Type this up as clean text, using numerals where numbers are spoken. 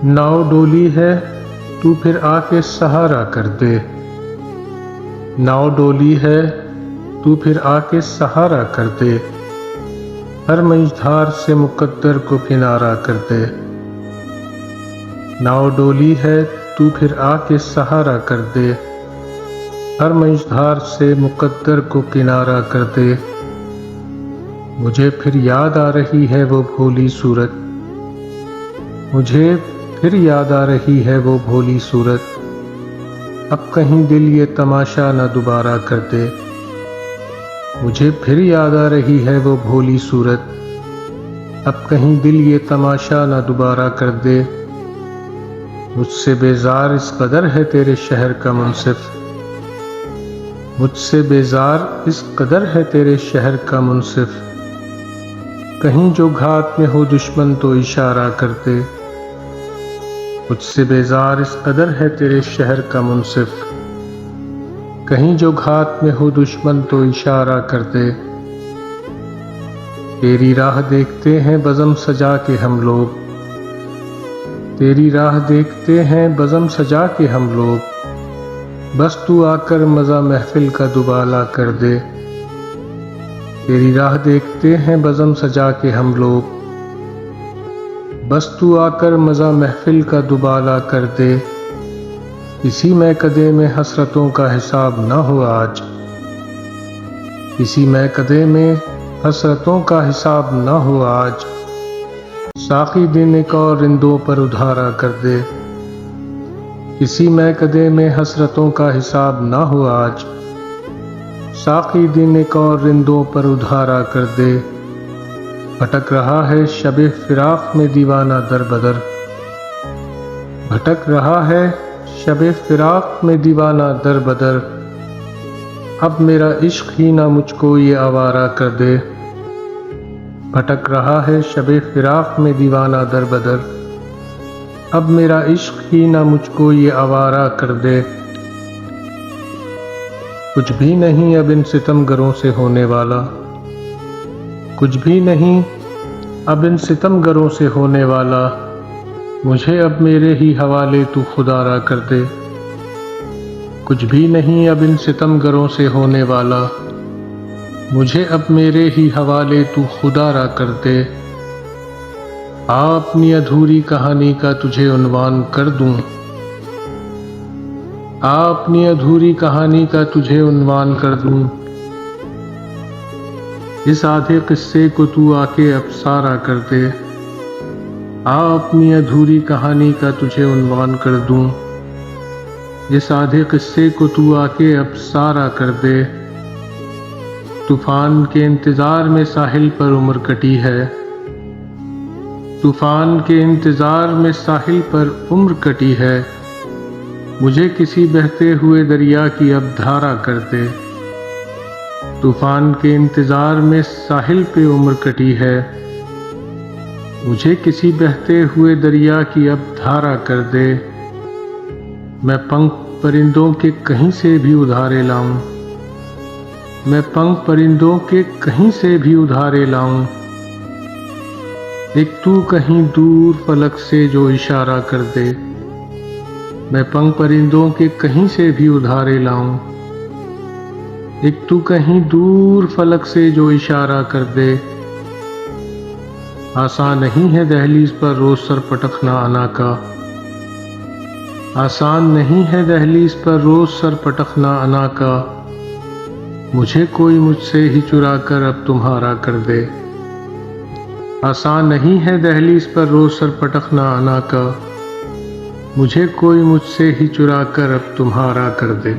Now ڈولی ہے تو پھر آ کے سہارا کر دے، ناؤ ڈولی ہے تو پھر آ کے سہارا کر دے، ہر منجھدار سے مقدر کو کنارہ کر دے۔ ناؤ ڈولی ہے تو پھر آ کے سہارا کر دے، ہر منجھدار سے مقدر کو کنارہ کر دے۔ مجھے پھر یاد آ رہی ہے وہ بھولی صورت، مجھے پھر یاد آ رہی ہے وہ بھولی صورت، اب کہیں دل یہ تماشا نہ دوبارہ کر دے۔ مجھے پھر یاد آ رہی ہے وہ بھولی صورت، اب کہیں دل یہ تماشا نہ دوبارہ کر دے۔ مجھ سے بیزار اس قدر ہے تیرے شہر کا منصف، مجھ سے بیزار اس قدر ہے تیرے شہر کا منصف، کہیں جو گھات میں ہو دشمن تو اشارہ کر دے۔ مجھ سے بیزار اس قدر ہے تیرے شہر کا منصف، کہیں جو گھات میں ہو دشمن تو اشارہ کر دے۔ تیری راہ دیکھتے ہیں بزم سجا کے ہم لوگ، تیری راہ دیکھتے ہیں بزم سجا کے ہم لوگ، بس تو آ کر مزہ محفل کا دوبالا کر دے۔ تیری راہ دیکھتے ہیں بزم سجا کے ہم لوگ، بس تو آ کر مزہ محفل کا دوبالا کر دے۔ کسی میکدے میں حسرتوں کا حساب نہ ہو آج، کسی میکدے میں حسرتوں کا حساب نہ ہو آج، ساقی دن ایک اور رندوں پر ادھارا کر دے۔ کسی میکدے میں حسرتوں کا حساب نہ ہو آج، ساقی دن ایک اور رندوں پر ادھارا کر دے۔ بھٹک رہا ہے شب فراق میں دیوانہ در بدر، بھٹک رہا ہے شب فراق میں دیوانہ در بدر، اب میرا عشق ہی نہ مجھ کو یہ آوارہ کر دے۔ بھٹک رہا ہے شب فراق میں دیوانہ در بدر، اب میرا عشق ہی نہ مجھ کو یہ آوارہ کر دے۔ کچھ بھی نہیں اب ان ستم گروں سے ہونے والا، کچھ بھی نہیں اب ان ستم گروں سے ہونے والا، مجھے اب میرے ہی حوالے تو خدا را کر دے۔ کچھ بھی نہیں اب ان ستم گروں سے ہونے والا، مجھے اب میرے ہی حوالے تو خدا را کر دے۔ آ اپنی ادھوری کہانی کا تجھے عنوان کر دوں، آ اپنی ادھوری کہانی کا تجھے عنوان کر دوں، اس آدھے قصے کو تو آ کے اب سارا کر دے۔ آ اپنی ادھوری کہانی کا تجھے عنوان کر دوں، اس آدھے قصے کو تو آ کے اب سارا کر دے۔ طوفان کے انتظار میں ساحل پر عمر کٹی ہے، طوفان کے انتظار میں ساحل پر عمر کٹی ہے، مجھے کسی بہتے ہوئے دریا کی اب دھارا کر دے۔ طوفان کے انتظار میں ساحل پہ عمر کٹی ہے، مجھے کسی بہتے ہوئے دریا کی اب دھارا کر دے۔ میں پنکھ پرندوں کے کہیں سے بھی ادھارے لاؤں، میں پنکھ پرندوں کے کہیں سے بھی ادھارے لاؤں، ایک تو کہیں دور فلک سے جو اشارہ کر دے۔ میں پنکھ پرندوں کے کہیں سے بھی ادھارے لاؤں، ایک تو کہیں دور فلک سے جو اشارہ کر دے۔ آسان نہیں ہے دہلیز پر روز سر پٹکنا انا کا، آسان نہیں ہے دہلیز پر روز سر پٹکنا انا کا، مجھے کوئی مجھ سے ہی چرا کر اب تمہارا کر دے۔ آسان نہیں ہے دہلیز پر روز سر پٹکنا انا کا، مجھے کوئی مجھ سے ہی چرا کر اب تمہارا کر دے۔